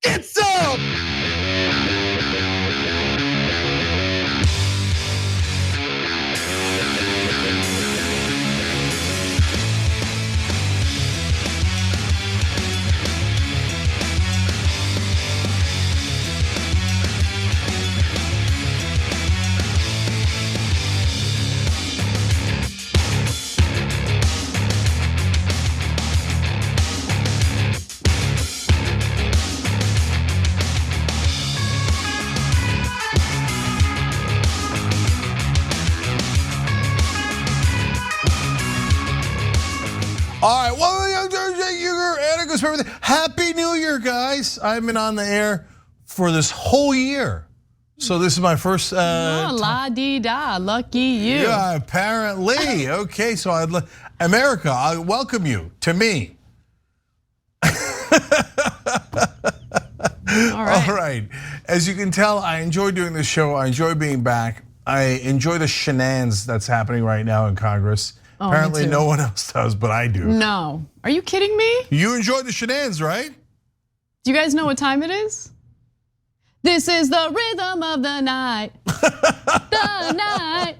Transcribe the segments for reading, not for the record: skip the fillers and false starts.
Get some! All right, well, Uygur, Happy New Year, guys. I've been on the air for this whole year. So this is my first la-dee-da, lucky you. Yeah, apparently. Okay, so America, I welcome you to me. All right. All right. As you can tell, I enjoy doing this show. I enjoy being back. I enjoy the shenanigans that's happening right now in Congress. Oh, apparently no one else does, but I do. No. Are you kidding me? You enjoy the shenanigans, right? Do you guys know what time it is? This is the rhythm of the night. The night.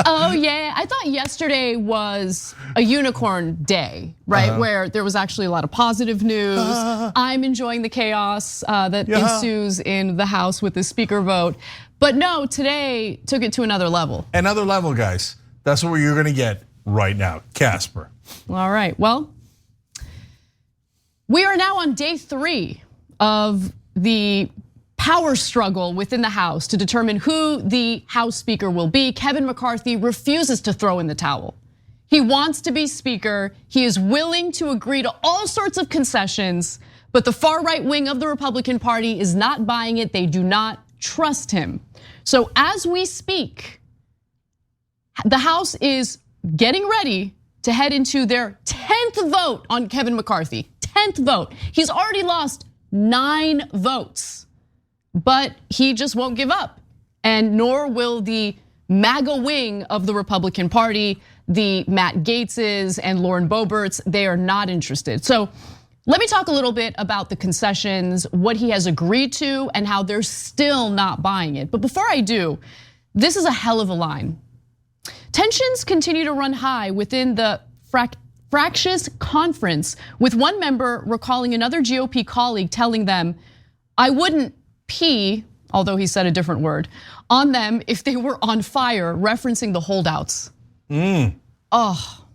Oh yeah, I thought yesterday was a unicorn day, right? Where there was actually a lot of positive news. I'm enjoying the chaos that ensues in the House with the speaker vote. But no, today took it to another level. Another level, guys. That's what you're gonna get right now, Casper. All right, well, we are now on day 3 of the power struggle within the House to determine who the House Speaker will be. Kevin McCarthy refuses to throw in the towel. He wants to be Speaker. He is willing to agree to all sorts of concessions, but the far right wing of the Republican Party is not buying it. They do not trust him. So as we speak, the House is getting ready to head into their 10th vote on Kevin McCarthy. 10th vote. He's already lost 9 votes, but he just won't give up. And nor will the MAGA wing of the Republican Party, the Matt Gaetzes and Lauren Boeberts, they are not interested. So let me talk a little bit about the concessions, what he has agreed to, and how they're still not buying it. But before I do, this is a hell of a line. Tensions continue to run high within the fractious conference, with one member recalling another GOP colleague telling them, I wouldn't pee, although he said a different word, on them if they were on fire, referencing the holdouts. Oh,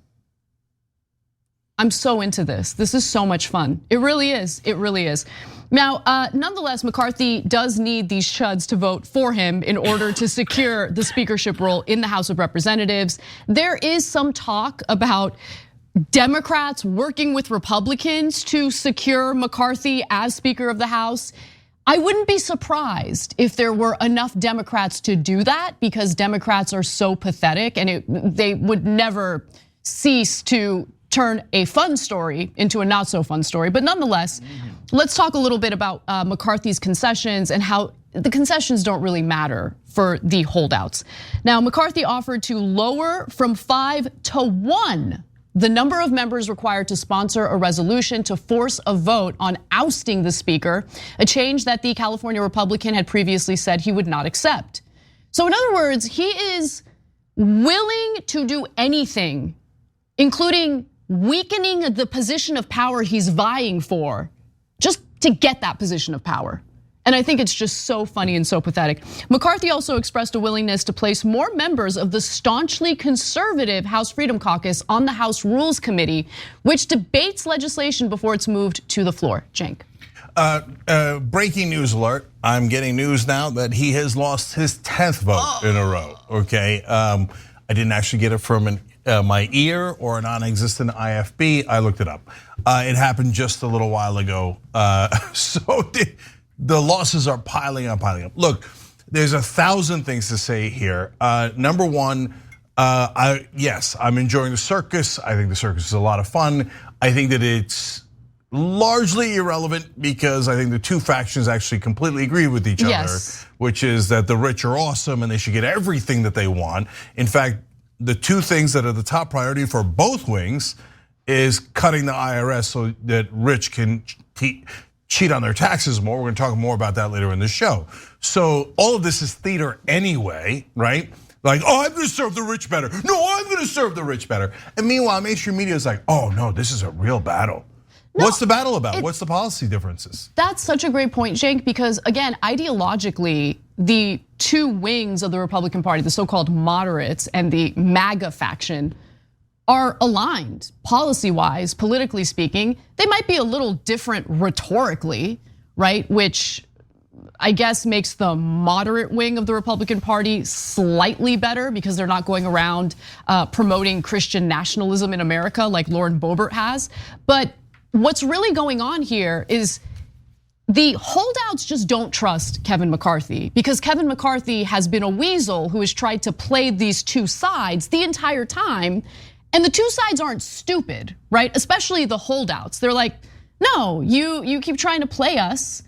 I'm so into this. This is so much fun. It really is, it really is. Now, nonetheless, McCarthy does need these chuds to vote for him in order to secure the speakership role in the House of Representatives. There is some talk about Democrats working with Republicans to secure McCarthy as Speaker of the House. I wouldn't be surprised if there were enough Democrats to do that, because Democrats are so pathetic and they would never cease to turn a fun story into a not so fun story. But nonetheless, let's talk a little bit about McCarthy's concessions and how the concessions don't really matter for the holdouts. Now, McCarthy offered to lower from 5 to 1 the number of members required to sponsor a resolution to force a vote on ousting the speaker, a change that the California Republican had previously said he would not accept. So in other words, he is willing to do anything, including weakening the position of power he's vying for, just to get that position of power. And I think it's just so funny and so pathetic. McCarthy also expressed a willingness to place more members of the staunchly conservative House Freedom Caucus on the House Rules Committee, which debates legislation before it's moved to the floor. Cenk. Breaking news alert. I'm getting news now that he has lost his 10th vote in a row, okay? I didn't actually get it from my ear or a non-existent IFB. I looked it up. It happened just a little while ago. So the losses are piling up, piling up. Look, there's 1,000 things to say here. Number one, yes, I'm enjoying the circus. I think the circus is a lot of fun. I think that it's largely irrelevant because I think the two factions actually completely agree with each other, which is that the rich are awesome and they should get everything that they want. In fact, the two things that are the top priority for both wings is cutting the IRS so that rich can cheat on their taxes more. We're gonna talk more about that later in the show. So all of this is theater anyway, right? Like, oh, I'm gonna serve the rich better. No, I'm gonna serve the rich better. And meanwhile, mainstream media is like, oh no, this is a real battle. No, what's the battle about? What's the policy differences? That's such a great point, Cenk, because again, ideologically, the two wings of the Republican Party, the so-called moderates and the MAGA faction, are aligned policy-wise, politically speaking. They might be a little different rhetorically, right? Which I guess makes the moderate wing of the Republican Party slightly better because they're not going around promoting Christian nationalism in America like Lauren Boebert has. But what's really going on here is the holdouts just don't trust Kevin McCarthy because Kevin McCarthy has been a weasel who has tried to play these two sides the entire time. And the two sides aren't stupid, right? Especially the holdouts. They're like, no, you keep trying to play us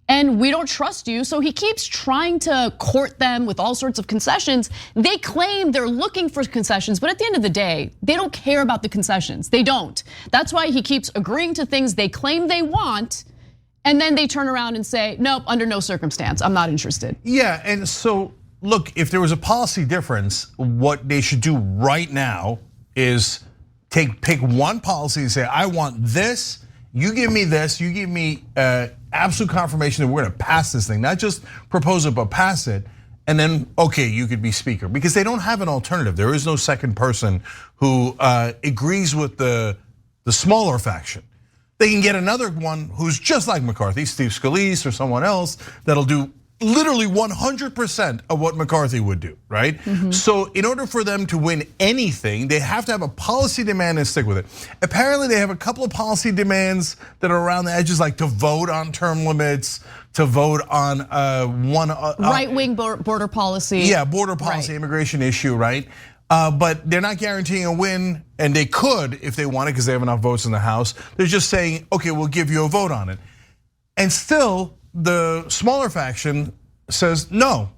and we don't trust you. So he keeps trying to court them with all sorts of concessions. They claim they're looking for concessions, but at the end of the day, they don't care about the concessions. They don't. That's why he keeps agreeing to things they claim they want. And then they turn around and say, nope, under no circumstance, I'm not interested. Yeah, and so look, if there was a policy difference, what they should do right now is pick one policy and say, I want this, you give me this, you give me absolute confirmation that we're gonna pass this thing, not just propose it, but pass it. And then, okay, you could be speaker, because they don't have an alternative. There is no second person who agrees with the smaller faction. They can get another one who's just like McCarthy, Steve Scalise or someone else that'll do literally 100% of what McCarthy would do, right? So in order for them to win anything, they have to have a policy demand and stick with it. Apparently they have a couple of policy demands that are around the edges, like to vote on term limits, to vote on one- right-wing border policy. Yeah, border policy, immigration issue, right? But they're not guaranteeing a win, and they could if they wanted because they have enough votes in the House. They're just saying, okay, we'll give you a vote on it. And still, the smaller faction says no.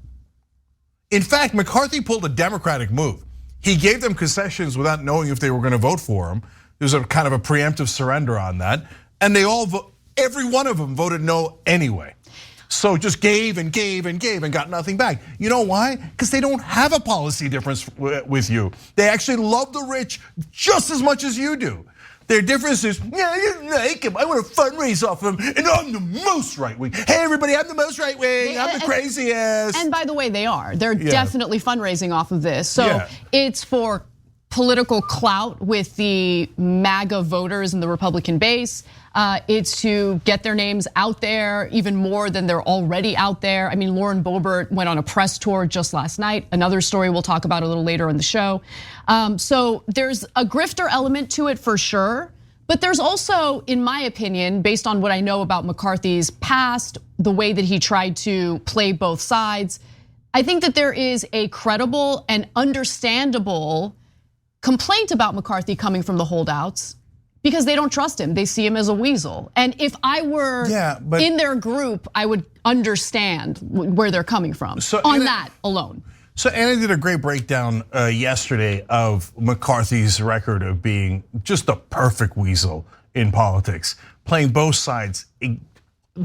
In fact, McCarthy pulled a Democratic move. He gave them concessions without knowing if they were gonna vote for him. There was a kind of a preemptive surrender on that. And they all, every one of them voted no anyway. So just gave and gave and gave and got nothing back. You know why? Because they don't have a policy difference with you. They actually love the rich just as much as you do. Their difference is, yeah, I didn't like him. I want to fundraise off him, and I'm the most right wing. Hey, everybody, I'm the most right wing. I'm the craziest. And by the way, they are. They're definitely fundraising off of this. So it's for political clout with the MAGA voters in the Republican base. It's to get their names out there even more than they're already out there. I mean, Lauren Boebert went on a press tour just last night. Another story we'll talk about a little later in the show. So there's a grifter element to it for sure. But there's also, in my opinion, based on what I know about McCarthy's past, the way that he tried to play both sides, I think that there is a credible and understandable complaint about McCarthy coming from the holdouts because they don't trust him. They see him as a weasel. And if I were in their group, I would understand where they're coming from on that alone. So Anna did a great breakdown yesterday of McCarthy's record of being just a perfect weasel in politics, playing both sides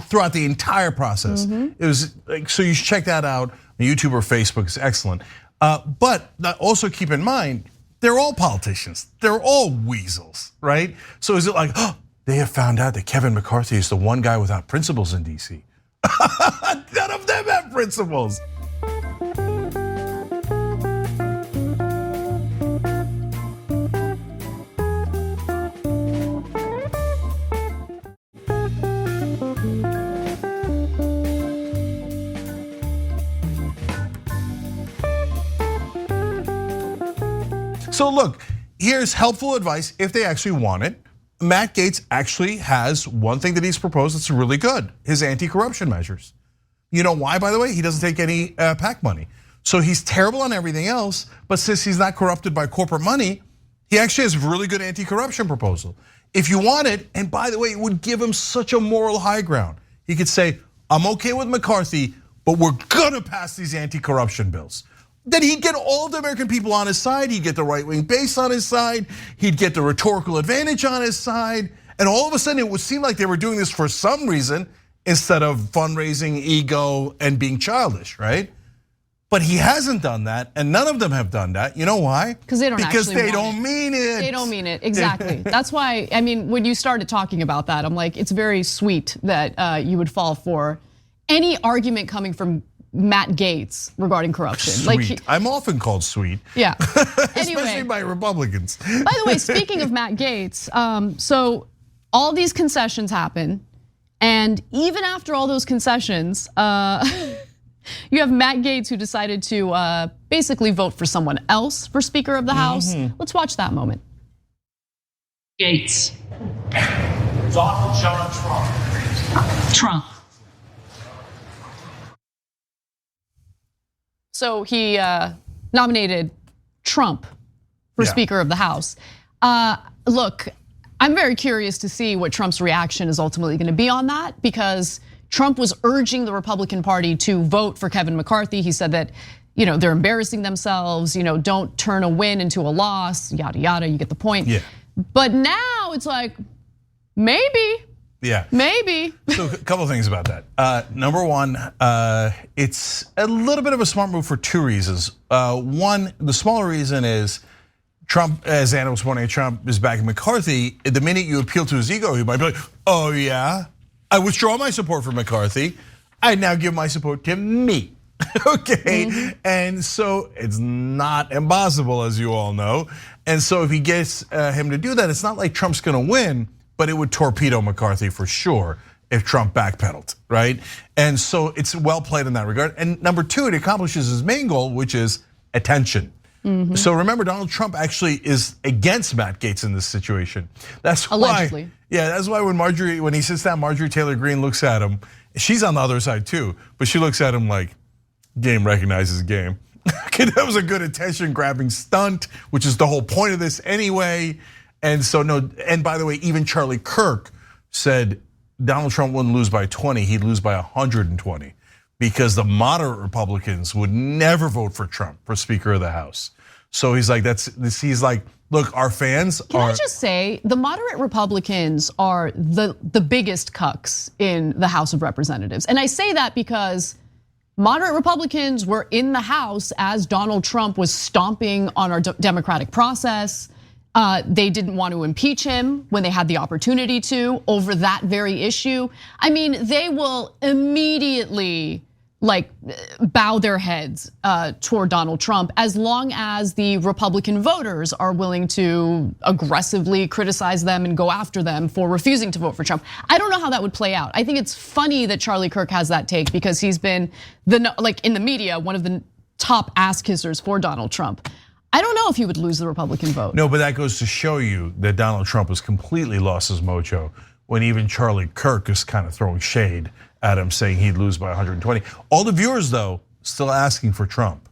throughout the entire process. It was like, so you should check that out on YouTube or Facebook. It's excellent. But also keep in mind, they're all politicians. They're all weasels, right? So is it like, oh, they have found out that Kevin McCarthy is the one guy without principles in DC? None of them have principles. So look, here's helpful advice if they actually want it. Matt Gaetz actually has one thing that he's proposed that's really good, his anti-corruption measures. You know why, by the way? He doesn't take any PAC money. So he's terrible on everything else, but since he's not corrupted by corporate money, he actually has a really good anti-corruption proposal. If you want it, and by the way, it would give him such a moral high ground. He could say, I'm okay with McCarthy, but we're gonna pass these anti-corruption bills. Then he'd get all of the American people on his side, he'd get the right-wing base on his side, he'd get the rhetorical advantage on his side, And all of a sudden, it would seem like they were doing this for some reason instead of fundraising, ego, and being childish, right? But he hasn't done that, and none of them have done that. You know why? Because they don't Because actually they don't mean it. They don't mean it, exactly. That's why, I mean, when you started talking about that, I'm like, it's very sweet that you would fall for any argument coming from Matt Gaetz regarding corruption. Sweet. Like I'm often called sweet. Yeah. Especially by Republicans. By the way, speaking of Matt Gaetz, so all these concessions happen, and even after all those concessions, you have Matt Gaetz who decided to basically vote for someone else for Speaker of the House. Let's watch that moment. Gaetz. Donald John Trump. Trump. So he nominated Trump for Speaker of the House. Look, I'm very curious to see what Trump's reaction is ultimately going to be on that, because Trump was urging the Republican Party to vote for Kevin McCarthy. He said that, they're embarrassing themselves, don't turn a win into a loss, yada, yada, you get the point. Yeah. But now it's like, maybe. Yeah. Maybe. So a couple of things about that. Number one, it's a little bit of a smart move for two reasons. One, the smaller reason is Trump, as Anna was pointing out, Trump is backing McCarthy. The minute you appeal to his ego, he might be like, oh yeah, I withdraw my support for McCarthy. I now give my support to me. Okay, and so it's not impossible, as you all know. And so if he gets him to do that, it's not like Trump's gonna win, but it would torpedo McCarthy for sure if Trump backpedaled, right? And so it's well played in that regard. And number two, it accomplishes his main goal, which is attention. So remember, Donald Trump actually is against Matt Gaetz in this situation. That's allegedly. Why, yeah, that's why when he sits down, Marjorie Taylor Greene looks at him. She's on the other side too, but she looks at him like, game recognizes game. Okay, that was a good attention-grabbing stunt, which is the whole point of this anyway. And so no, and by the way, even Charlie Kirk said Donald Trump wouldn't lose by 20, he'd lose by 120, because the moderate Republicans would never vote for Trump for Speaker of the House. So he's like, he's like, look, our fans are. Can I just say, the moderate Republicans are the biggest cucks in the House of Representatives. And I say that because moderate Republicans were in the House as Donald Trump was stomping on our democratic process. They didn't want to impeach him when they had the opportunity to over that very issue. I mean, they will immediately bow their heads toward Donald Trump as long as the Republican voters are willing to aggressively criticize them and go after them for refusing to vote for Trump. I don't know how that would play out. I think it's funny that Charlie Kirk has that take, because he's been in the media, one of the top ass kissers for Donald Trump. I don't know if he would lose the Republican vote. No, but that goes to show you that Donald Trump has completely lost his mojo when even Charlie Kirk is kind of throwing shade at him, saying he'd lose by 120. All the viewers, though, still asking for Trump.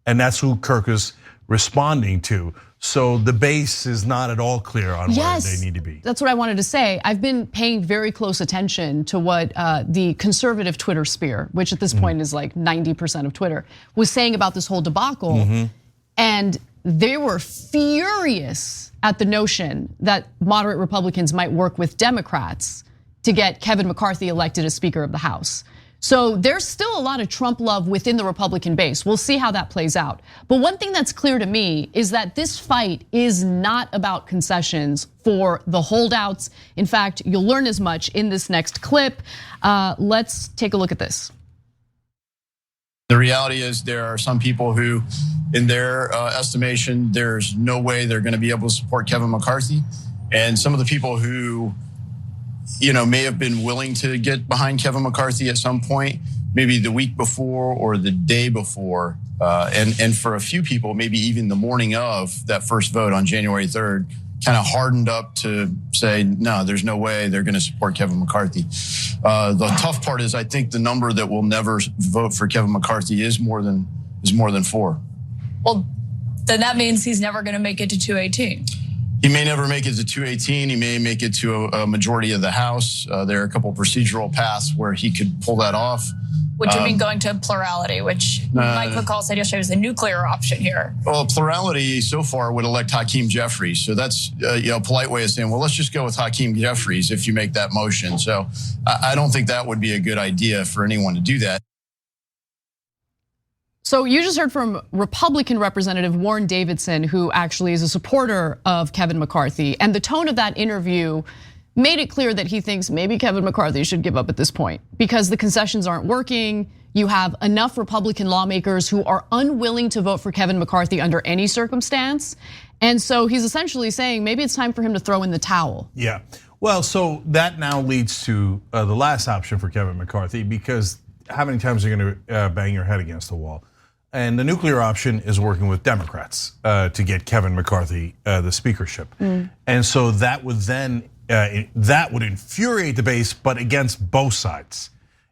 And that's who Kirk is responding to. So the base is not at all clear on where they need to be. That's what I wanted to say. I've been paying very close attention to what the conservative Twitter sphere, which at this point is like 90% of Twitter, was saying about this whole debacle. And they were furious at the notion that moderate Republicans might work with Democrats to get Kevin McCarthy elected as Speaker of the House. So there's still a lot of Trump love within the Republican base. We'll see how that plays out. But one thing that's clear to me is that this fight is not about concessions for the holdouts. In fact, you'll learn as much in this next clip. Let's take a look at this. The reality is there are some people who, in their estimation, there's no way they're going to be able to support Kevin McCarthy. And some of the people who may have been willing to get behind Kevin McCarthy at some point, maybe the week before or the day before. And for a few people, maybe even the morning of that first vote on January 3rd, kind of hardened up to say, no, there's no way they're going to support Kevin McCarthy. The tough part is I think the number that will never vote for Kevin McCarthy is more than 4. Well, then that means he's never going to make it to 218. He may never make it to 218. He may make it to a majority of the House. There are a couple procedural paths where he could pull that off. Which would mean going to plurality, which Mike McCall said yesterday was the nuclear option here. Well, plurality so far would elect Hakeem Jeffries. So that's a polite way of saying, well, let's just go with Hakeem Jeffries if you make that motion. So I don't think that would be a good idea for anyone to do that. So you just heard from Republican Representative Warren Davidson, who actually is a supporter of Kevin McCarthy. And the tone of that interview made it clear that he thinks maybe Kevin McCarthy should give up at this point because the concessions aren't working. You have enough Republican lawmakers who are unwilling to vote for Kevin McCarthy under any circumstance. And so he's essentially saying maybe it's time for him to throw in the towel. Yeah, well, so that now leads to the last option for Kevin McCarthy, because how many times are you gonna bang your head against the wall? And the nuclear option is working with Democrats to get Kevin McCarthy the speakership. And so that would then, that would infuriate the base, but against both sides.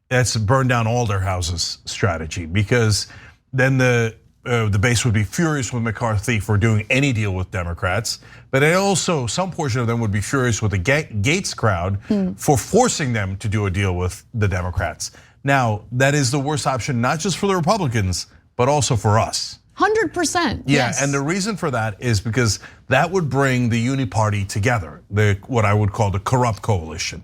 That's burn down all their houses strategy, because then the base would be furious with McCarthy for doing any deal with Democrats, but also some portion of them would be furious with the Gates crowd for forcing them to do a deal with the Democrats. Now, that is the worst option, not just for the Republicans, but also for us. 100%. Yeah, yes. and the reason for that is because that would bring the Uni Party together, what I would call the corrupt coalition.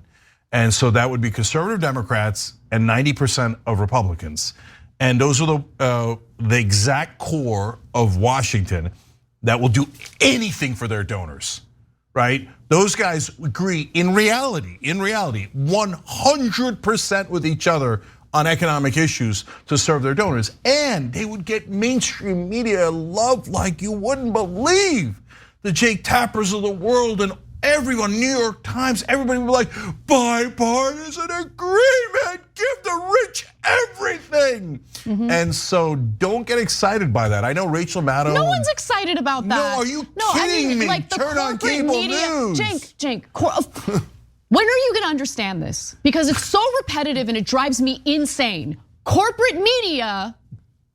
And so that would be conservative Democrats and 90% of Republicans. And those are the exact core of Washington that will do anything for their donors, right? Those guys agree in reality, 100% with each other on economic issues to serve their donors. And they would get mainstream media love like you wouldn't believe. The Jake Tappers of the world and everyone, New York Times, everybody would be like, bipartisan agreement, give the rich everything. And so don't get excited by that. I know Rachel Maddow. No one's excited about that. No, are you kidding me? Like the Turn on corporate cable media, news. Cenk, when are you gonna understand this? Because it's so repetitive and it drives me insane. Corporate media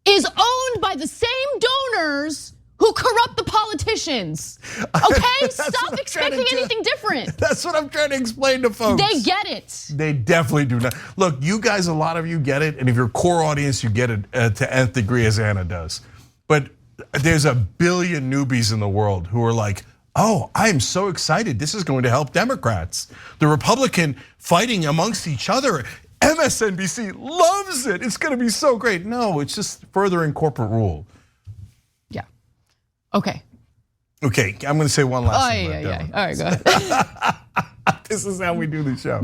is owned by the same donors who corrupt the politicians. Okay, stop expecting anything different. That's what I'm trying to explain to folks. They get it. They definitely do not. Look, you guys, a lot of you get it, and if you're core audience, you get it to nth degree as Anna does. But there's a billion newbies in the world who are like, oh, I am so excited. This is going to help Democrats. The Republican fighting amongst each other. MSNBC loves it. It's going to be so great. No, it's just furthering corporate rule. Yeah. Okay. Okay, I'm going to say one last thing. All right, go ahead. This is how we do the show.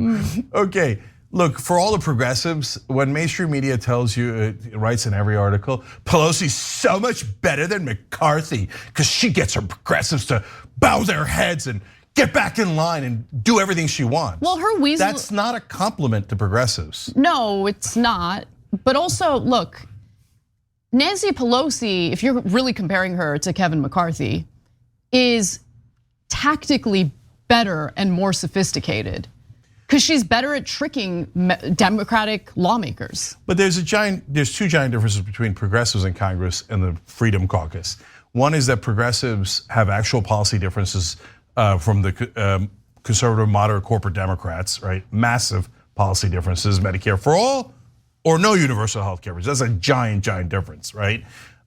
Okay, look, for all the progressives, when mainstream media tells you, it writes in every article, Pelosi's so much better than McCarthy because she gets her progressives to bow their heads and get back in line and do everything she wants. Well, her weasel. That's not a compliment to progressives. No, it's not. But also, look, Nancy Pelosi, if you're really comparing her to Kevin McCarthy, is tactically better and more sophisticated because she's better at tricking Democratic lawmakers. But there's two giant differences between progressives in Congress and the Freedom Caucus. One is that progressives have actual policy differences from the conservative, moderate corporate Democrats, right? Massive policy differences, Medicare for all or no universal health coverage. That's a giant difference, right?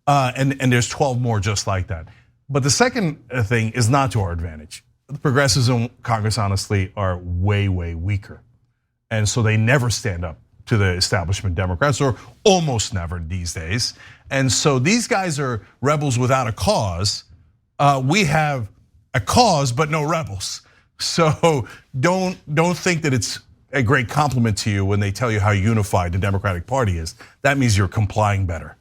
And there's 12 more just like that. But the second thing is not to our advantage. The progressives in Congress, honestly, are way weaker. And so they never stand up to the establishment Democrats, or almost never these days. And so these guys are rebels without a cause. We have a cause, but no rebels. So don't think that it's a great compliment to you when they tell you how unified the Democratic Party is. That means you're complying better.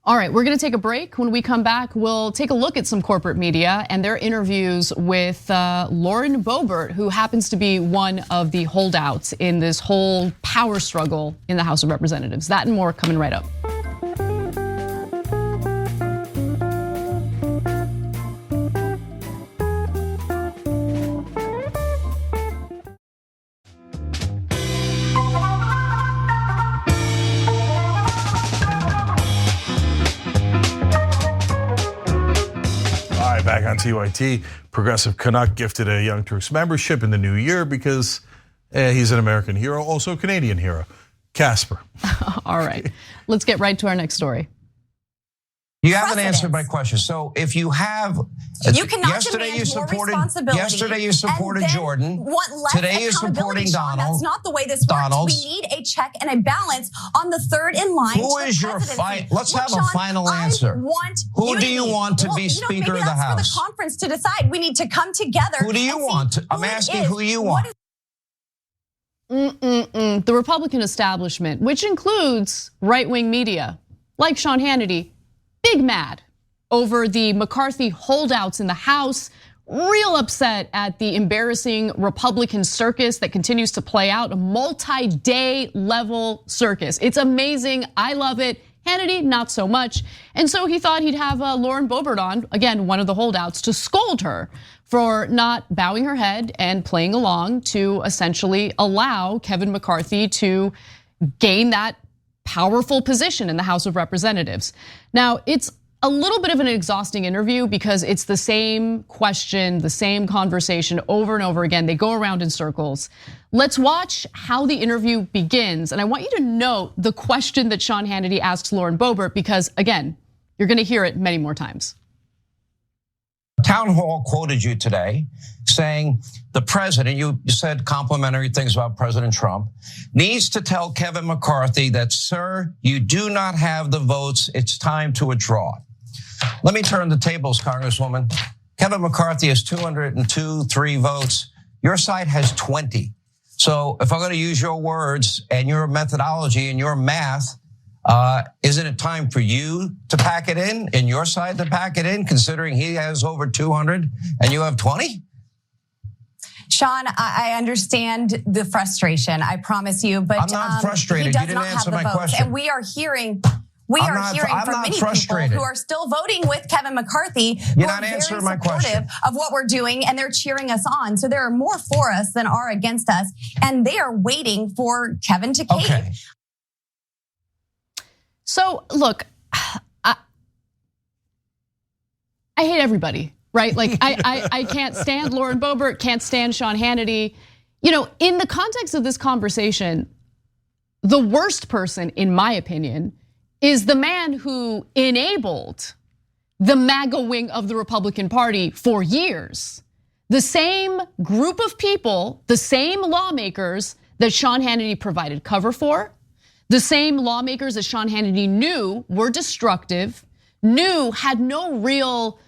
All right, we're gonna take a break. When we come back, we'll take a look at some corporate media and their interviews with Lauren Boebert, who happens to be one of the holdouts in this whole power struggle in the House of Representatives. That and more coming right up. Back on TYT, Progressive Canuck gifted a Young Turks membership in the new year because he's an American hero, also a Canadian hero. Casper. All right, let's get right to our next story. You haven't answered my question. So if you have, you cannot demand more responsibility. Yesterday you supported Jordan. Today you're supporting Donald. That's not the way this works. We need a check and a balance on the third in line. Who is your let's have a final answer. Who do you want to be Speaker of the House? For the conference to decide. We need to come together. Who do you want? I'm asking who you want. The Republican establishment, which includes right-wing media like Sean Hannity, big mad over the McCarthy holdouts in the House, real upset at the embarrassing Republican circus that continues to play out, a multi-day level circus. It's amazing, I love it. Hannity, not so much. And so he thought he'd have Lauren Boebert on, again, one of the holdouts, to scold her for not bowing her head and playing along to essentially allow Kevin McCarthy to gain that powerful position in the House of Representatives. Now, it's a little bit of an exhausting interview because it's the same question, the same conversation over and over again. They go around in circles. Let's watch how the interview begins. And I want you to note the question that Sean Hannity asks Lauren Boebert because, again, you're gonna hear it many more times. Town Hall quoted you today saying the president, you said complimentary things about President Trump, needs to tell Kevin McCarthy that, sir, you do not have the votes. It's time to withdraw. Let me turn the tables, Congresswoman. Kevin McCarthy has 203 votes. Your side has 20. So if I'm going to use your words and your methodology and your math, isn't it time for you to pack it in and your side to pack it in, considering he has over 200 and you have 20? Sean, I understand the frustration. I promise you, but I'm not frustrated. He You does didn't not have answer the my votes, question. and we are hearing from many people who are still voting with Kevin McCarthy. You're not answering my question. Of what we're doing, and they're cheering us on. So there are more for us than are against us, and they are waiting for Kevin to cave. Okay. So look, I hate everybody, right? Like I can't stand Lauren Boebert, can't stand Sean Hannity. You know, in the context of this conversation, the worst person, in my opinion, is the man who enabled the MAGA wing of the Republican Party for years. The same group of people, the same lawmakers that Sean Hannity provided cover for, the same lawmakers that Sean Hannity knew were destructive, knew had no real,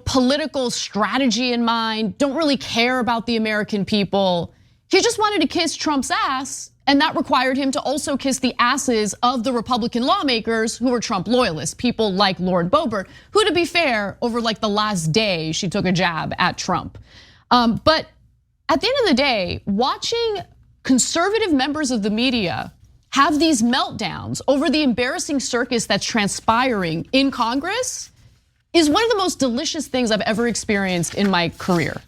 political strategy in mind, don't really care about the American people. He just wanted to kiss Trump's ass, and that required him to also kiss the asses of the Republican lawmakers who were Trump loyalists, people like Lauren Boebert, who, to be fair, over like the last day, she took a jab at Trump. But at the end of the day, watching conservative members of the media have these meltdowns over the embarrassing circus that's transpiring in Congress is one of the most delicious things I've ever experienced in my career.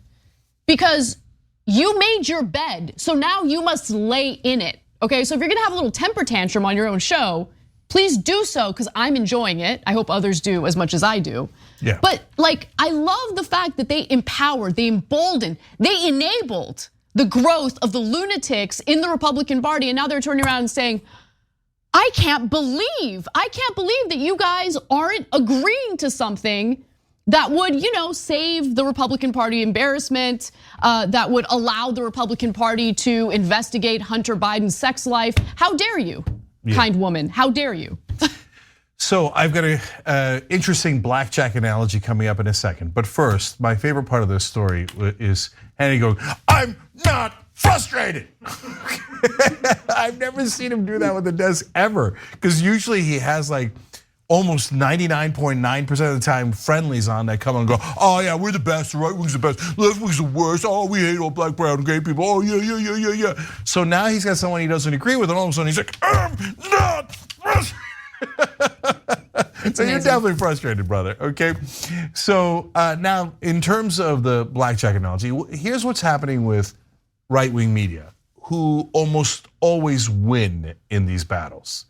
Because you made your bed, so now you must lay in it, okay? So if you're gonna have a little temper tantrum on your own show, please do so, because I'm enjoying it. I hope others do as much as I do. Yeah. But like, I love the fact that they empowered, they emboldened, they enabled the growth of the lunatics in the Republican Party, and now they're turning around and saying, I can't believe that you guys aren't agreeing to something that would, save the Republican Party embarrassment, that would allow the Republican Party to investigate Hunter Biden's sex life. How dare you, kind woman, how dare you? So I've got an interesting blackjack analogy coming up in a second. But first, my favorite part of this story is Hannity going, I'm not frustrated. I've never seen him do that with the desk ever. Because usually he has like almost 99.9% of the time friendlies on that come and go, oh yeah, we're the best, the right wing's the best, left wing's the worst, oh we hate all black, brown, and gay people, oh yeah. So now he's got someone he doesn't agree with, and all of a sudden he's like, I'm not frustrated. So you're definitely frustrated, brother, okay? So now in terms of the blackjack analogy, here's what's happening with right-wing media, who almost always win in these battles.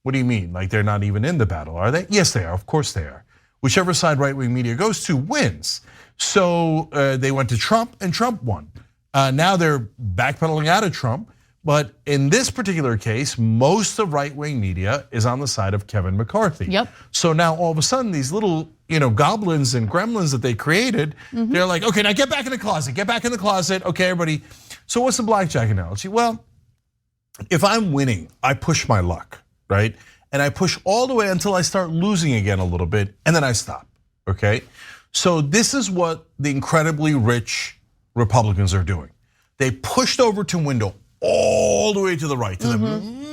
What do you mean? Like they're not even in the battle, are they? Yes, they are, of course they are. Whichever side right-wing media goes to wins. So they went to Trump and Trump won. Now they're backpedaling out of Trump, But in this particular case, most of right-wing media is on the side of Kevin McCarthy. Yep. So now all of a sudden, these little goblins and gremlins that they created, they're like, okay, now get back in the closet, get back in the closet. Okay, everybody. So what's the blackjack analogy? Well, if I'm winning, I push my luck, right? And I push all the way until I start losing again a little bit, and then I stop, okay? So this is what the incredibly rich Republicans are doing. They pushed over to window all the way to the right, to the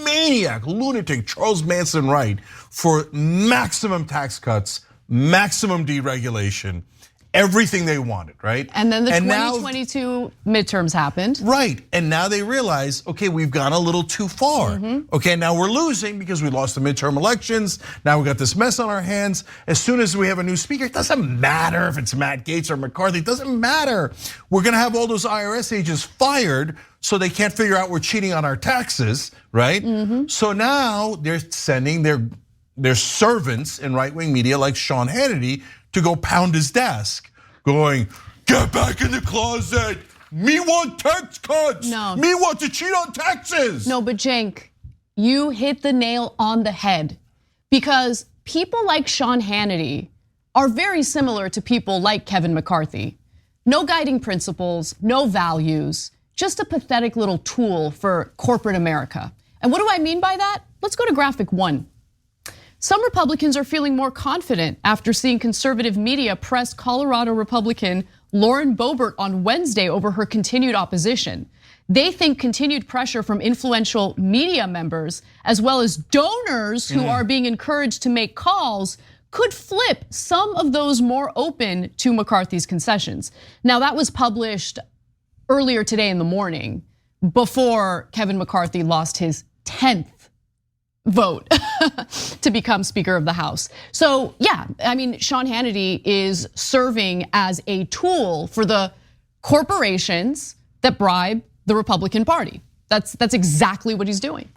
maniac, lunatic Charles Manson right for maximum tax cuts, maximum deregulation, everything they wanted, right? And then the 2022 midterms happened. Right, and now they realize, okay, we've gone a little too far. Okay, now we're losing because we lost the midterm elections. Now we got this mess on our hands. As soon as we have a new speaker, it doesn't matter if it's Matt Gaetz or McCarthy, it doesn't matter. We're gonna have all those IRS agents fired so they can't figure out we're cheating on our taxes, right? So now they're sending their servants in right-wing media like Sean Hannity to go pound his desk, going, get back in the closet. Me want tax cuts. No. Me want to cheat on taxes. No, but Cenk, you hit the nail on the head, because people like Sean Hannity are very similar to people like Kevin McCarthy. No guiding principles, no values, just a pathetic little tool for corporate America. And what do I mean by that? Let's go to graphic 1. Some Republicans are feeling more confident after seeing conservative media press Colorado Republican Lauren Boebert on Wednesday over her continued opposition. They think continued pressure from influential media members, as well as donors who are being encouraged to make calls, could flip some of those more open to McCarthy's concessions. Now, that was published earlier today in the morning, before Kevin McCarthy lost his 10th vote to become Speaker of the House. So yeah, I mean, Sean Hannity is serving as a tool for the corporations that bribe the Republican Party. That's exactly what he's doing.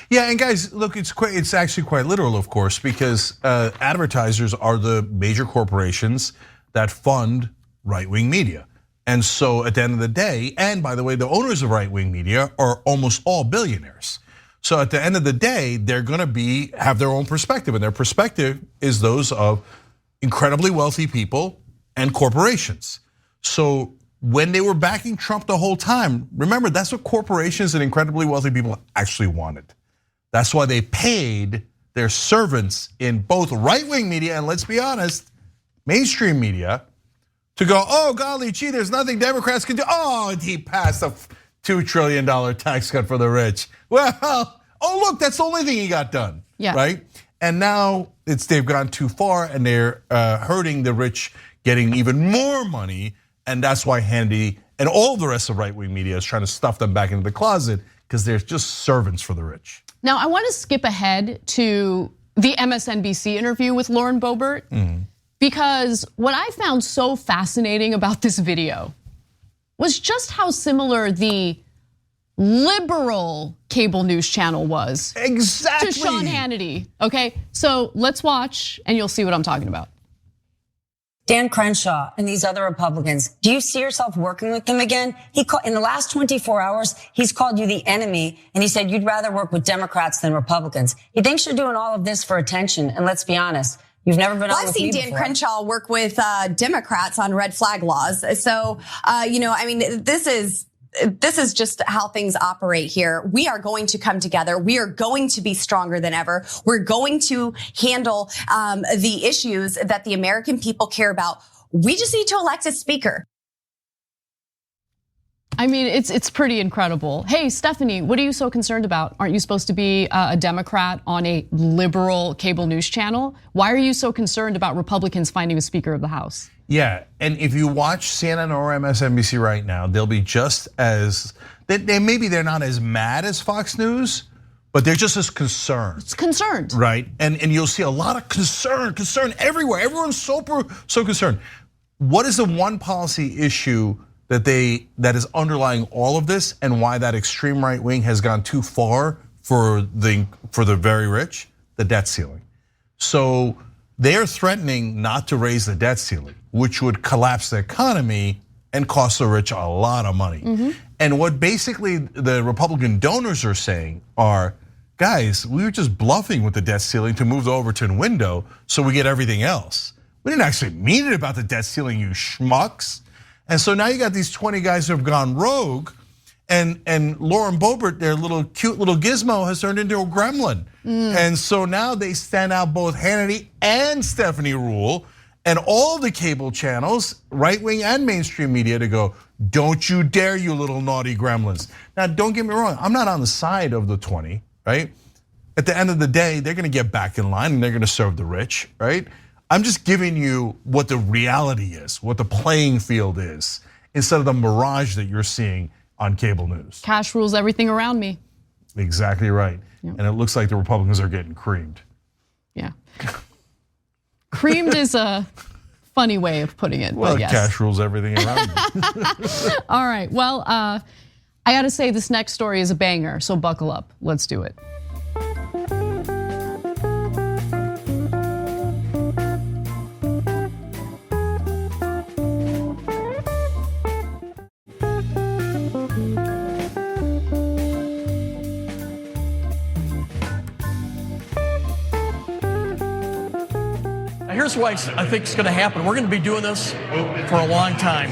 Yeah, and guys, look, it's actually quite literal, of course, because advertisers are the major corporations that fund right-wing media. And so at the end of the day, and by the way, the owners of right-wing media are almost all billionaires. So at the end of the day, they're gonna have their own perspective, and their perspective is those of incredibly wealthy people and corporations. So when they were backing Trump the whole time, remember, that's what corporations and incredibly wealthy people actually wanted. That's why they paid their servants in both right-wing media and, let's be honest, mainstream media to go, oh golly gee, there's nothing Democrats can do. Oh, he passed a $2 trillion tax cut for the rich. Well, oh look, that's the only thing he got done, right? And now they've gone too far, and they're hurting the rich, getting even more money, and that's why Hannity and all the rest of right-wing media is trying to stuff them back into the closet, because they're just servants for the rich. Now, I want to skip ahead to the MSNBC interview with Lauren Boebert, because what I found so fascinating about this video was just how similar the liberal cable news channel was to Sean Hannity. Okay, so let's watch and you'll see what I'm talking about. Dan Crenshaw and these other Republicans, do you see yourself working with them again? In the last 24 hours, he's called you the enemy, and he said you'd rather work with Democrats than Republicans. He thinks you're doing all of this for attention, and let's be honest, you've never been on with me before. I've seen Dan Crenshaw work with Democrats on red flag laws. So, I mean, this is just how things operate here. We are going to come together. We are going to be stronger than ever. We're going to handle the issues that the American people care about. We just need to elect a speaker. I mean, it's pretty incredible. Hey, Stephanie, what are you so concerned about? Aren't you supposed to be a Democrat on a liberal cable news channel? Why are you so concerned about Republicans finding a Speaker of the House? Yeah, and if you watch CNN or MSNBC right now, they'll be just as, maybe they're not as mad as Fox News, but they're just as concerned. It's concerned. Right, and you'll see a lot of concern everywhere. Everyone's so concerned. What is the one policy issue that is underlying all of this, and why that extreme right wing has gone too far for the very rich? The debt ceiling. So they're threatening not to raise the debt ceiling, which would collapse the economy and cost the rich a lot of money. And what basically the Republican donors are saying are, guys, we were just bluffing with the debt ceiling to move the Overton window so we get everything else. We didn't actually mean it about the debt ceiling, you schmucks. And so now you got these 20 guys who have gone rogue, and Lauren Boebert, their cute little gizmo, has turned into a gremlin. And so now they stand out both Hannity and Stephanie Ruhle and all the cable channels, right wing and mainstream media, to go, don't you dare, you little naughty gremlins. Now, don't get me wrong, I'm not on the side of the 20, right? At the end of the day, they're gonna get back in line and they're gonna serve the rich, right? I'm just giving you what the reality is, what the playing field is, instead of the mirage that you're seeing on cable news. Cash rules everything around me. Exactly right. And it looks like the Republicans are getting creamed. Yeah. Creamed is a funny way of putting it. Well, but yes. cash rules everything around me. All right, well, I gotta say this next story is a banger, so buckle up, let's do it. Here's what I think is going to happen. We're going to be doing this for a long time.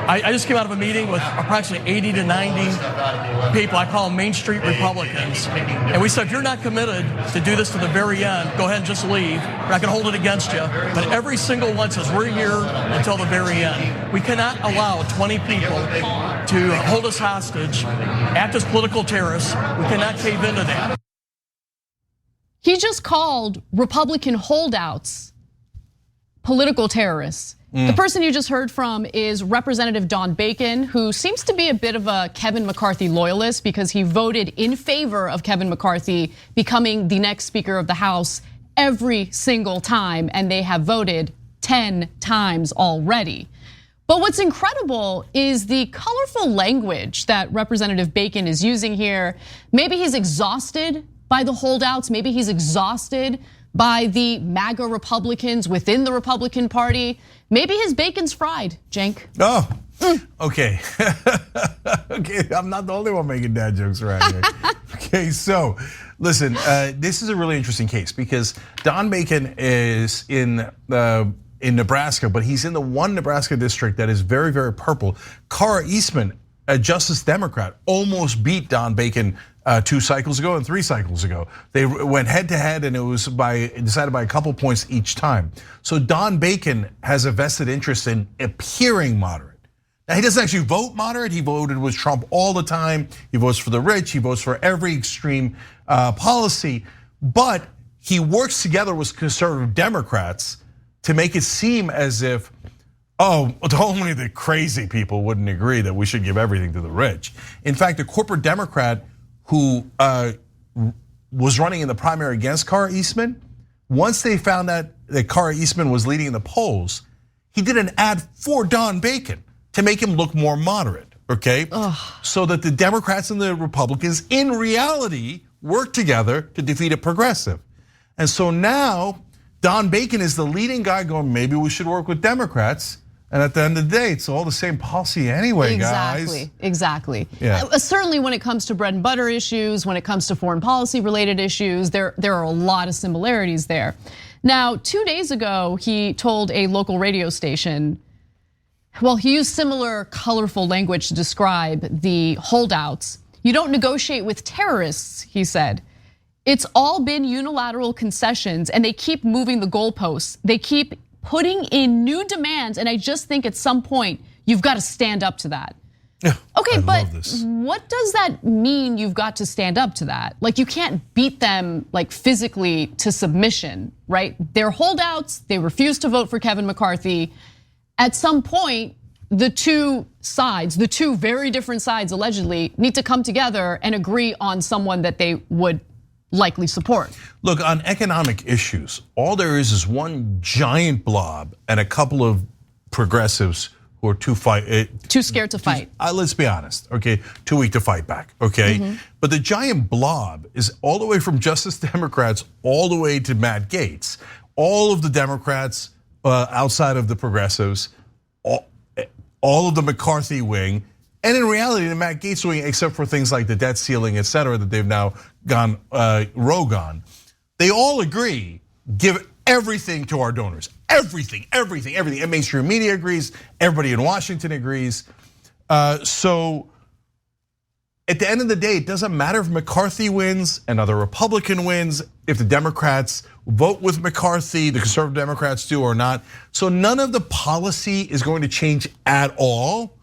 I just came out of a meeting with approximately 80 to 90 people. I call them Main Street Republicans. And we said, if you're not committed to do this to the very end, go ahead and just leave. We're not going to hold it against you. But every single one says, we're here until the very end. We cannot allow 20 people to hold us hostage, act as political terrorists. We cannot cave into that. He just called Republican holdouts political terrorists. The person you just heard from is Representative Don Bacon, who seems to be a bit of a Kevin McCarthy loyalist because he voted in favor of Kevin McCarthy becoming the next Speaker of the House every single time, and they have voted 10 times already. But what's incredible is the colorful language that Representative Bacon is using here. Maybe he's exhausted by the holdouts, maybe he's exhausted by the MAGA Republicans within the Republican Party. Maybe his bacon's fried, Cenk. Oh, okay. Okay, I'm not the only one making dad jokes around here. Okay, so listen, this is a really interesting case because Don Bacon is in Nebraska, but he's in the one Nebraska district that is very, very purple. Cara Eastman, a Justice Democrat, almost beat Don Bacon 2 cycles ago and 3 cycles ago. They went head to head and it was decided by a couple points each time. So Don Bacon has a vested interest in appearing moderate. Now he doesn't actually vote moderate, he voted with Trump all the time. He votes for the rich, he votes for every extreme policy, but he works together with conservative Democrats to make it seem as if, oh, only the crazy people wouldn't agree that we should give everything to the rich. In fact, a corporate Democrat who was running in the primary against Cara Eastman, once they found out that Cara Eastman was leading in the polls, he did an ad for Don Bacon to make him look more moderate, okay? So that the Democrats and the Republicans in reality work together to defeat a progressive. And so now Don Bacon is the leading guy going, maybe we should work with Democrats. And at the end of the day, it's all the same policy anyway, guys. Exactly. Yeah. Certainly when it comes to bread and butter issues, when it comes to foreign policy related issues, there are a lot of similarities there. Now, 2 days ago, he told a local radio station, well, he used similar colorful language to describe the holdouts. You don't negotiate with terrorists, he said. It's all been unilateral concessions and they keep moving the goalposts. They keep putting in new demands, and I just think at some point you've got to stand up to that. Yeah, okay, but this. What does that mean you've got to stand up to that? Like you can't beat them like physically to submission, right? They're holdouts, they refuse to vote for Kevin McCarthy. At some point, the two sides, the two very different sides allegedly need to come together and agree on someone that they would likely support. Look, on economic issues, all there is one giant blob and a couple of progressives who are too scared to fight. Let's be honest, okay? Too weak to fight back, okay? But the giant blob is all the way from Justice Democrats all the way to Matt Gaetz. All of the Democrats outside of the progressives, all of the McCarthy wing, And in reality, the Matt Gaetz wing, except for things like the debt ceiling, et cetera, that they've now gone rogue on, they all agree, give everything to our donors. Everything. And mainstream media agrees, everybody in Washington agrees. So at the end of the day, it doesn't matter if McCarthy wins, another Republican wins, if the Democrats vote with McCarthy, the conservative Democrats do or not. So none of the policy is going to change at all.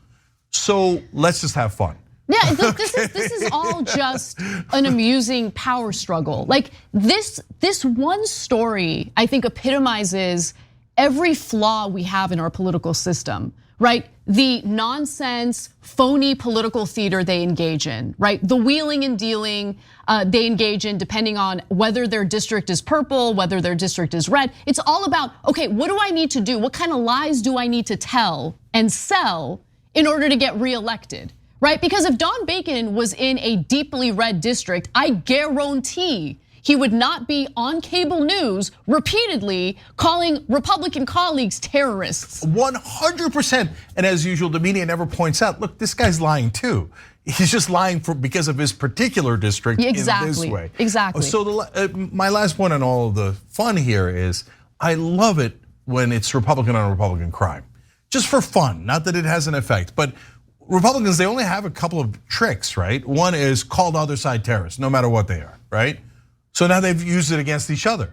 So let's just have fun. Yeah, this is all just an amusing power struggle. Like this one story, I think, epitomizes every flaw we have in our political system, right? The nonsense, phony political theater they engage in, right? The wheeling and dealing they engage in depending on whether their district is purple, whether their district is red. It's all about, okay, what do I need to do? What kind of lies do I need to tell and sell in order to get reelected, right? Because if Don Bacon was in a deeply red district, I guarantee he would not be on cable news repeatedly calling Republican colleagues terrorists. 100%. And as usual, the media never points out, look, this guy's lying too. He's just lying because of his particular district in this way. Exactly. So my last point on all of the fun here is, I love it when it's Republican on Republican crime. Just for fun, not that it has an effect, but Republicans, they only have a couple of tricks, right? One is call the other side terrorists, no matter what they are, right? So now they've used it against each other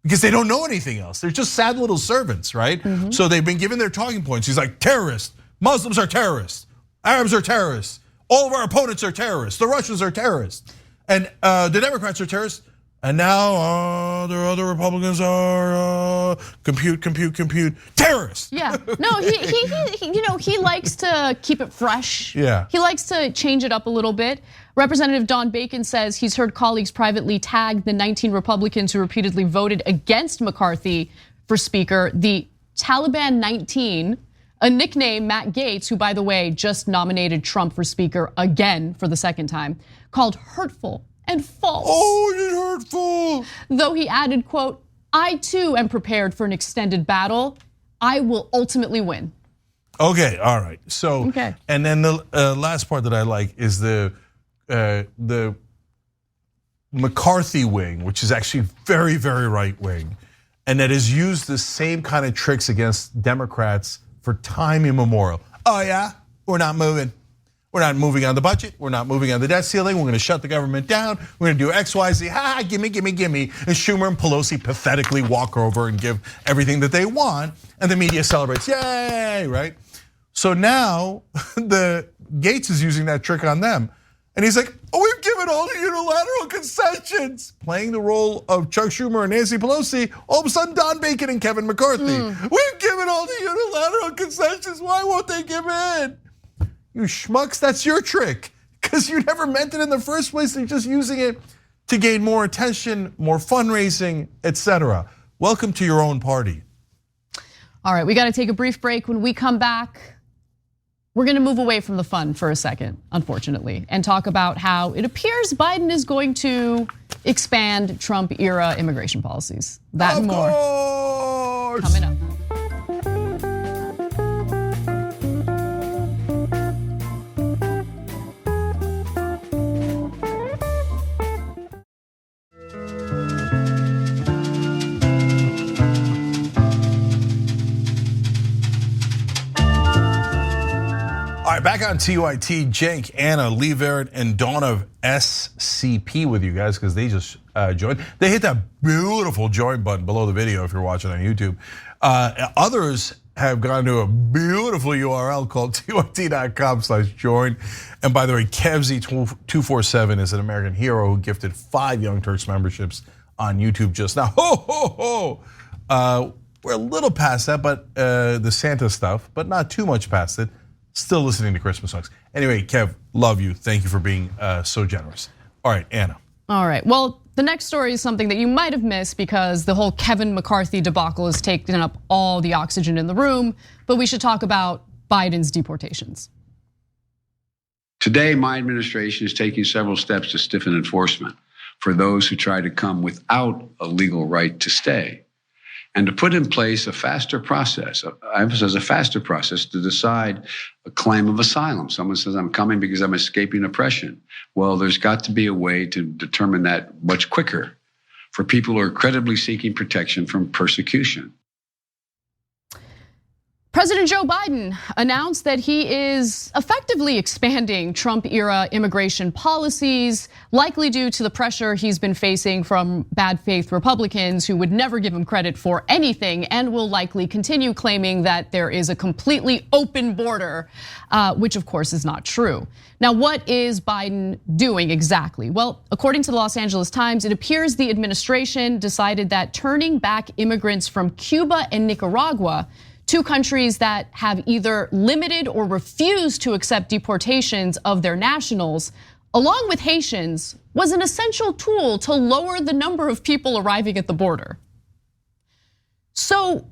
because they don't know anything else. They're just sad little servants, right? So they've been given their talking points. He's like, terrorists, Muslims are terrorists, Arabs are terrorists, all of our opponents are terrorists, the Russians are terrorists, and the Democrats are terrorists. And now the other Republicans are compute terrorists. Yeah, no, he likes to keep it fresh. Yeah, he likes to change it up a little bit. Representative Don Bacon says he's heard colleagues privately tag the 19 Republicans who repeatedly voted against McCarthy for Speaker the Taliban 19, a nickname Matt Gaetz, who by the way just nominated Trump for Speaker again for the second time, called hurtful and false. Oh, it's hurtful. Though he added, quote, I too am prepared for an extended battle. I will ultimately win. Okay, all right. So, okay. And then the last part that I like is the McCarthy wing, which is actually very, very right wing, and that has used the same kind of tricks against Democrats for time immemorial. Oh yeah, we're not moving. We're not moving on the budget. We're not moving on the debt ceiling. We're going to shut the government down. We're going to do X, Y, Z. Gimme. And Schumer and Pelosi pathetically walk over and give everything that they want. And the media celebrates, yay, right? So now the Gaetz is using that trick on them. And he's like, we've given all the unilateral concessions. Playing the role of Chuck Schumer and Nancy Pelosi, all of a sudden Don Bacon and Kevin McCarthy. We've given all the unilateral concessions. Why won't they give in? You schmucks, that's your trick, because you never meant it in the first place. They're just using it to gain more attention, more fundraising, etc. Welcome to your own party. All right, we got to take a brief break. When we come back, we're going to move away from the fun for a second, unfortunately, and talk about how it appears Biden is going to expand Trump-era immigration policies. That and more coming up. All right, back on TYT, Cenk, Anna, Boebert, and Dawn of SCP with you guys because they just joined. They hit that beautiful join button below the video if you're watching on YouTube. Others have gone to a beautiful URL called tyt.com/join. And by the way, Kevzy247 is an American hero who gifted 5 Young Turks memberships on YouTube just now. Ho, ho, ho. We're a little past that, but the Santa stuff, but not too much past it. Still listening to Christmas songs. Anyway, Kev, love you. Thank you for being so generous. All right, Anna. All right, well, the next story is something that you might have missed because the whole Kevin McCarthy debacle has taken up all the oxygen in the room, but we should talk about Biden's deportations. Today, my administration is taking several steps to stiffen enforcement for those who try to come without a legal right to stay. and to put in place a faster process, I emphasize a faster process to decide a claim of asylum. Someone says, I'm coming because I'm escaping oppression. Well, there's got to be a way to determine that much quicker for people who are credibly seeking protection from persecution. President Joe Biden announced that he is effectively expanding Trump-era immigration policies, likely due to the pressure he's been facing from bad faith Republicans who would never give him credit for anything and will likely continue claiming that there is a completely open border, which of course is not true. Now, what is Biden doing exactly? Well, according to the Los Angeles Times, it appears the administration decided that turning back immigrants from Cuba and Nicaragua, two countries that have either limited or refused to accept deportations of their nationals, along with Haitians, was an essential tool to lower the number of people arriving at the border. So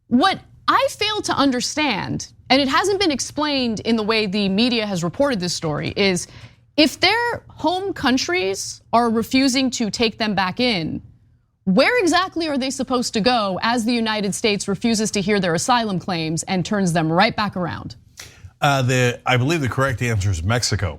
what I fail to understand, and it hasn't been explained in the way the media has reported this story, is if their home countries are refusing to take them back in, where exactly are they supposed to go as the United States refuses to hear their asylum claims and turns them right back around? I believe the correct answer is Mexico.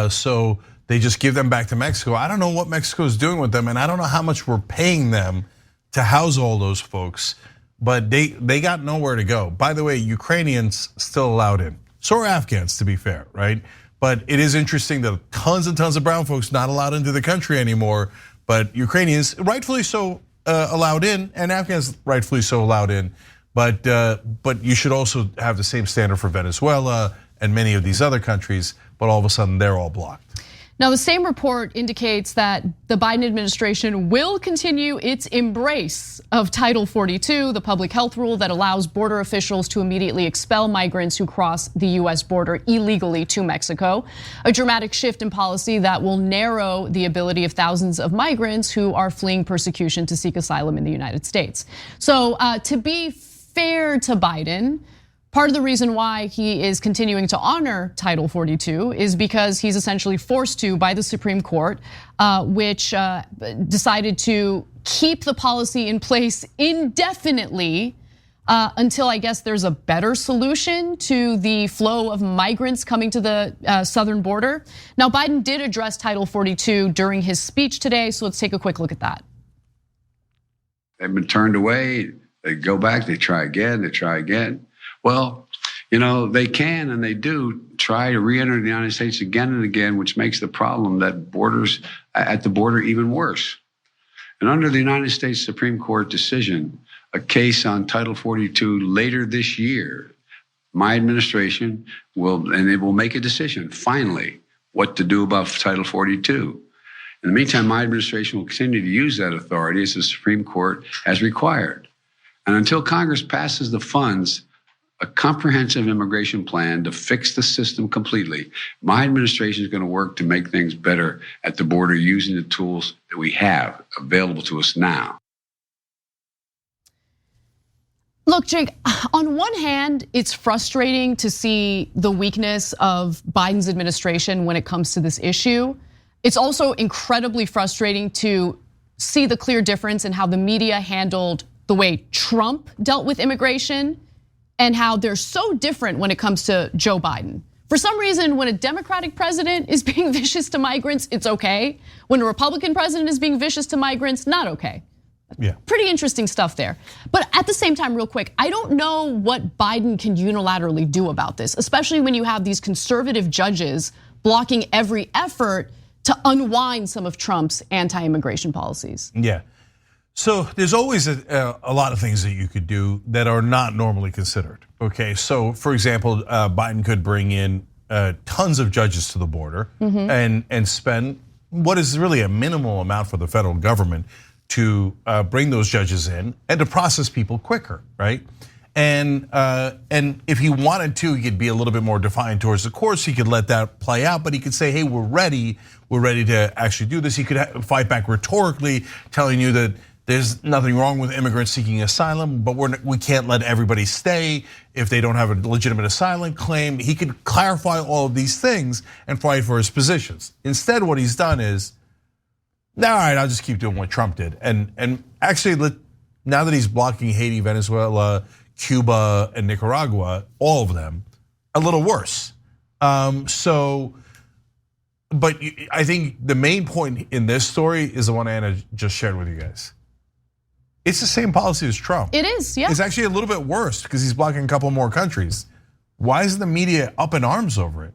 So they just give them back to Mexico. I don't know what Mexico is doing with them, and I don't know how much we're paying them to house all those folks, but they got nowhere to go. By the way, Ukrainians still allowed in. So are Afghans, to be fair, right? But it is interesting that tons and tons of brown folks not allowed into the country anymore. But Ukrainians, rightfully so, allowed in, and Afghans, rightfully so, allowed in. But you should also have the same standard for Venezuela and many of these other countries. But all of a sudden, they're all blocked. Now, the same report indicates that the Biden administration will continue its embrace of Title 42, the public health rule that allows border officials to immediately expel migrants who cross the US border illegally to Mexico. A dramatic shift in policy that will narrow the ability of thousands of migrants who are fleeing persecution to seek asylum in the United States. So to be fair to Biden, part of the reason why he is continuing to honor Title 42 is because he's essentially forced to by the Supreme Court, which decided to keep the policy in place indefinitely until I guess there's a better solution to the flow of migrants coming to the southern border. Now, Biden did address Title 42 during his speech today, so let's take a quick look at that. They've been turned away, they go back, they try again, they try again. Well, they can and they do try to re-enter the United States again and again, which makes the problem that borders at the border even worse. And under the United States Supreme Court decision, a case on Title 42 later this year, my administration will make a decision, finally, what to do about Title 42. In the meantime, my administration will continue to use that authority as the Supreme Court has required. And until Congress passes the funds, a comprehensive immigration plan to fix the system completely, my administration is going to work to make things better at the border using the tools that we have available to us now. Look, Cenk, on one hand, it's frustrating to see the weakness of Biden's administration when it comes to this issue. It's also incredibly frustrating to see the clear difference in how the media handled the way Trump dealt with immigration and how they're so different when it comes to Joe Biden. For some reason, when a Democratic president is being vicious to migrants, it's okay. When a Republican president is being vicious to migrants, not okay. Yeah. Pretty interesting stuff there. But at the same time, real quick, I don't know what Biden can unilaterally do about this, especially when you have these conservative judges blocking every effort to unwind some of Trump's anti-immigration policies. Yeah. So there's always a lot of things that you could do that are not normally considered. Okay, so for example, Biden could bring in tons of judges to the border and spend what is really a minimal amount for the federal government to bring those judges in and to process people quicker, right? And if he wanted to, he could be a little bit more defiant towards the courts. He could let that play out, but he could say, "Hey, we're ready to actually do this." He could fight back rhetorically, telling you that there's nothing wrong with immigrants seeking asylum, but we can't let everybody stay if they don't have a legitimate asylum claim. He could clarify all of these things and fight for his positions. Instead, what he's done is, all right, I'll just keep doing what Trump did. And actually, now that he's blocking Haiti, Venezuela, Cuba, and Nicaragua, all of them, a little worse. But I think the main point in this story is the one Anna just shared with you guys. It's the same policy as Trump. It is, yeah. It's actually a little bit worse because he's blocking a couple more countries. Why is the media up in arms over it?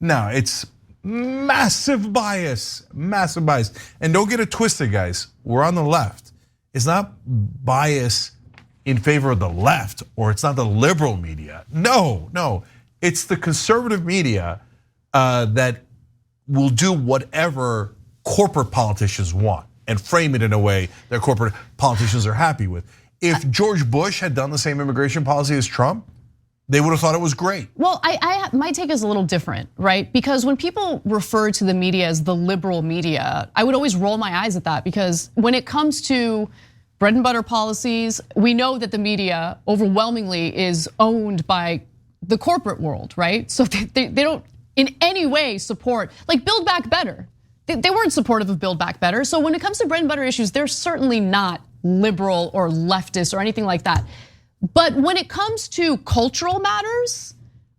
No, it's massive bias, massive bias. And don't get it twisted, guys. We're on the left. It's not bias in favor of the left, or it's not the liberal media. No, it's the conservative media that will do whatever corporate politicians want and frame it in a way that corporate politicians are happy with. If George Bush had done the same immigration policy as Trump, they would have thought it was great. Well, my take is a little different, right? Because when people refer to the media as the liberal media, I would always roll my eyes at that, because when it comes to bread and butter policies, we know that the media overwhelmingly is owned by the corporate world, right? So they don't in any way support, like Build Back Better. They weren't supportive of Build Back Better. So when it comes to bread and butter issues, they're certainly not liberal or leftist or anything like that. But when it comes to cultural matters,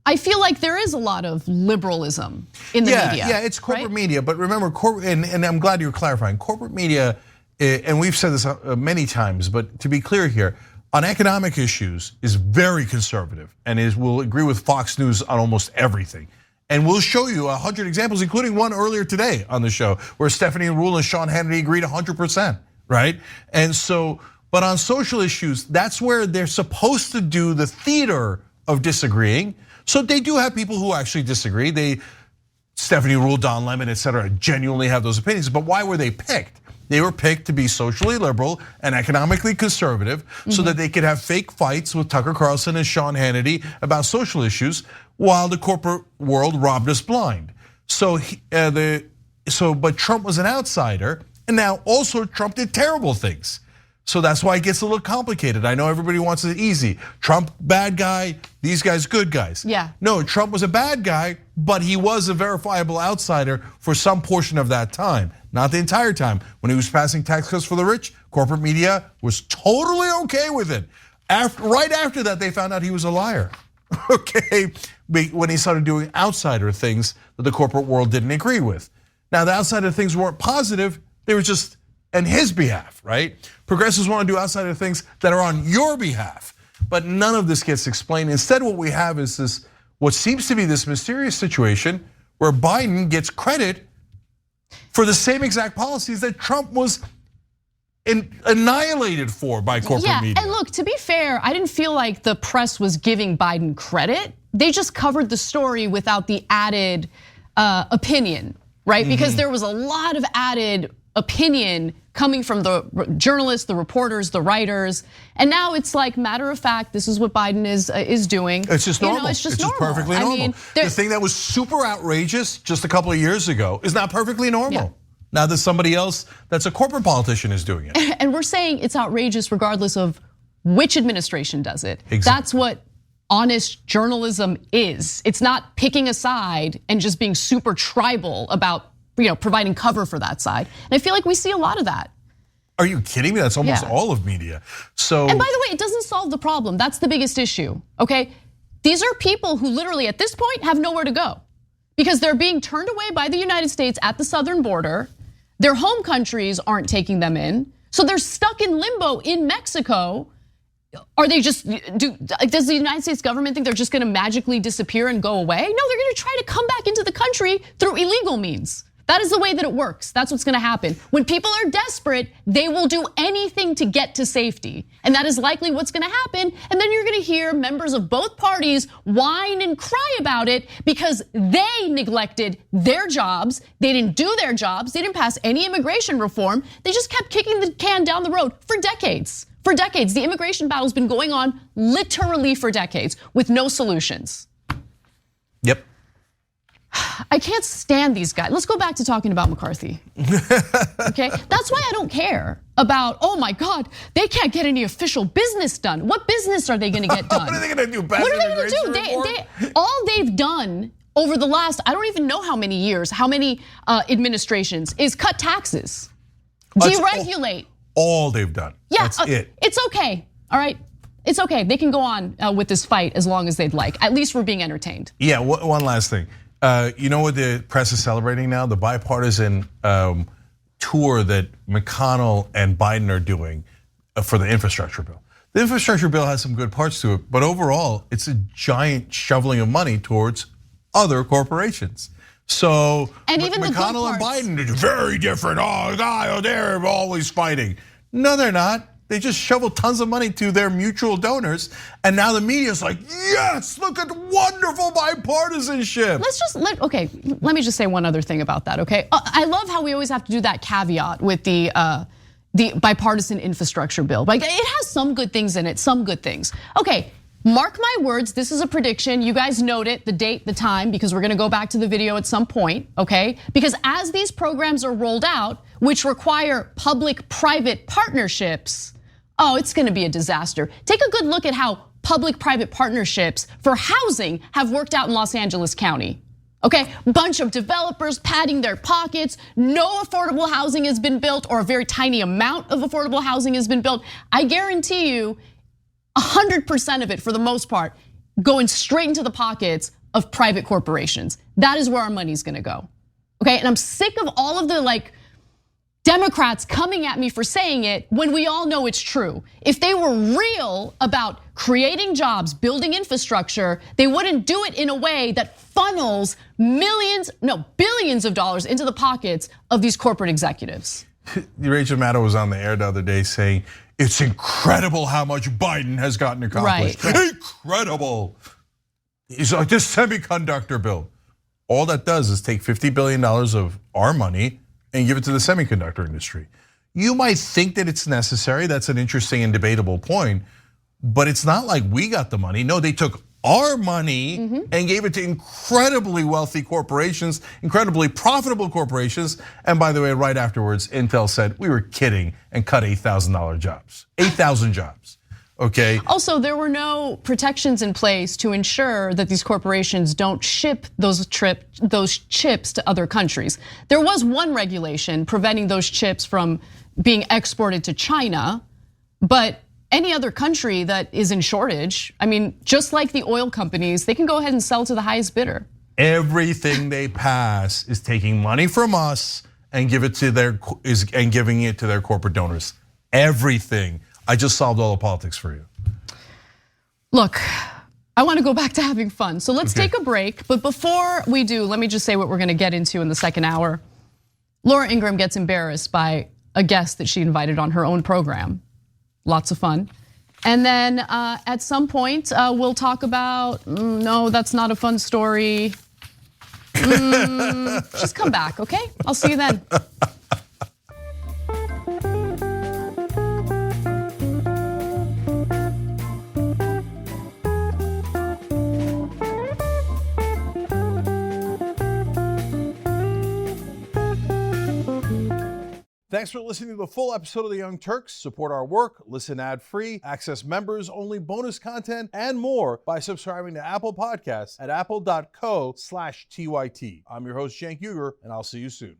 I feel like there is a lot of liberalism in the media. Yeah, it's corporate media. But remember, and I'm glad you're clarifying, corporate media, and we've said this many times, but to be clear here, on economic issues is very conservative and will agree with Fox News on almost everything. And we'll show you 100 examples, including one earlier today on the show, where Stephanie Ruhle and Sean Hannity agreed 100%, right? And so, but on social issues, that's where they're supposed to do the theater of disagreeing. So they do have people who actually disagree. Stephanie Ruhle, Don Lemon, et cetera, genuinely have those opinions. But why were they picked? They were picked to be socially liberal and economically conservative so that they could have fake fights with Tucker Carlson and Sean Hannity about social issues while the corporate world robbed us blind. But Trump was an outsider, and now also Trump did terrible things. So that's why it gets a little complicated. I know everybody wants it easy. Trump, bad guy, these guys, good guys. Yeah. No, Trump was a bad guy, but he was a verifiable outsider for some portion of that time. Not the entire time. When he was passing tax cuts for the rich, corporate media was totally okay with it. Right after that, they found out he was a liar. Okay, when he started doing outsider things that the corporate world didn't agree with. Now, the outsider things weren't positive, they were just on his behalf, right? Progressives want to do outsider things that are on your behalf, but none of this gets explained. Instead, what we have is this, what seems to be this mysterious situation where Biden gets credit for the same exact policies that Trump was annihilated for by corporate media. And look, to be fair, I didn't feel like the press was giving Biden credit. They just covered the story without the added opinion, right? Because there was a lot of added opinion coming from the journalists, the reporters, the writers, and now it's like matter of fact. This is what Biden is doing. It's just normal. It's just normal. Perfectly normal. I mean, the thing that was super outrageous just a couple of years ago is not perfectly normal. Yeah. Now that somebody else that's a corporate politician is doing it. And we're saying it's outrageous regardless of which administration does it. Exactly. That's what honest journalism is. It's not picking a side and just being super tribal about providing cover for that side. And I feel like we see a lot of that. Are you kidding me? That's almost all of media. So, and by the way, it doesn't solve the problem. That's the biggest issue, okay? These are people who literally at this point have nowhere to go because they're being turned away by the United States at the southern border. Their home countries aren't taking them in. So they're stuck in limbo in Mexico. Are they does the United States government think they're just gonna magically disappear and go away? No, they're gonna try to come back into the country through illegal means. That is the way that it works. That's what's gonna happen. When people are desperate, they will do anything to get to safety. And that is likely what's gonna happen. And then you're gonna hear members of both parties whine and cry about it because they neglected their jobs. They didn't do their jobs. They didn't pass any immigration reform. They just kept kicking the can down the road for decades. For decades, the immigration battle's been going on literally for decades with no solutions. Yep. I can't stand these guys. Let's go back to talking about McCarthy. Okay, that's why I don't care about, oh my God, they can't get any official business done. What business are they gonna get done? What are they gonna do? What are they gonna do? All they've done over the last, I don't even know how many years, how many administrations, is cut taxes, deregulate. all they've done. Yeah, that's it. It's okay. All right. It's okay. They can go on with this fight as long as they'd like. At least we're being entertained. Yeah, one last thing. You know what the press is celebrating now? The bipartisan tour that McConnell and Biden are doing for the infrastructure bill. The infrastructure bill has some good parts to it, but overall, it's a giant shoveling of money towards other corporations. So and even McConnell and Biden are very different. Oh, God, they're always fighting. No, they're not. They just shovel tons of money to their mutual donors, and now the media's like, yes, look at wonderful bipartisanship. Let me just say one other thing about that, okay? I love how we always have to do that caveat with the bipartisan infrastructure bill. Like, it has some good things in it, some good things. Okay, mark my words, this is a prediction. You guys note it, the date, the time, because we're gonna go back to the video at some point, okay? Because as these programs are rolled out, which require public-private partnerships, oh, it's gonna be a disaster. Take a good look at how public-private partnerships for housing have worked out in Los Angeles County. Okay, bunch of developers padding their pockets. No affordable housing has been built, or a very tiny amount of affordable housing has been built. I guarantee you 100% of it, for the most part, going straight into the pockets of private corporations. That is where our money's gonna go. Okay, and I'm sick of all of the Democrats coming at me for saying it when we all know it's true. If they were real about creating jobs, building infrastructure, they wouldn't do it in a way that funnels billions of dollars into the pockets of these corporate executives. Rachel Maddow was on the air the other day saying, it's incredible how much Biden has gotten accomplished. Right. Incredible. He's like, this semiconductor bill. All that does is take $50 billion of our money and give it to the semiconductor industry. You might think that it's necessary. That's an interesting and debatable point, but it's not like we got the money. No, they took our money and gave it to incredibly wealthy corporations, incredibly profitable corporations. And by the way, right afterwards, Intel said, we were kidding, and cut $8,000 jobs, 8,000 jobs. Okay. Also, there were no protections in place to ensure that these corporations don't ship those chips to other countries. There was one regulation preventing those chips from being exported to China, but any other country that is in shortage, I mean, just like the oil companies, they can go ahead and sell to the highest bidder. Everything they pass is taking money from us and giving it to their corporate donors. Everything. I just solved all the politics for you. Look, I want to go back to having fun. So let's take a break. But before we do, let me just say what we're going to get into in the second hour. Laura Ingraham gets embarrassed by a guest that she invited on her own program. Lots of fun. And then at some point, we'll talk about, no, that's not a fun story. Just come back, okay? I'll see you then. Thanks for listening to the full episode of The Young Turks. Support our work, listen ad-free, access members-only bonus content, and more by subscribing to Apple Podcasts at apple.co/TYT. I'm your host, Cenk Uygur, and I'll see you soon.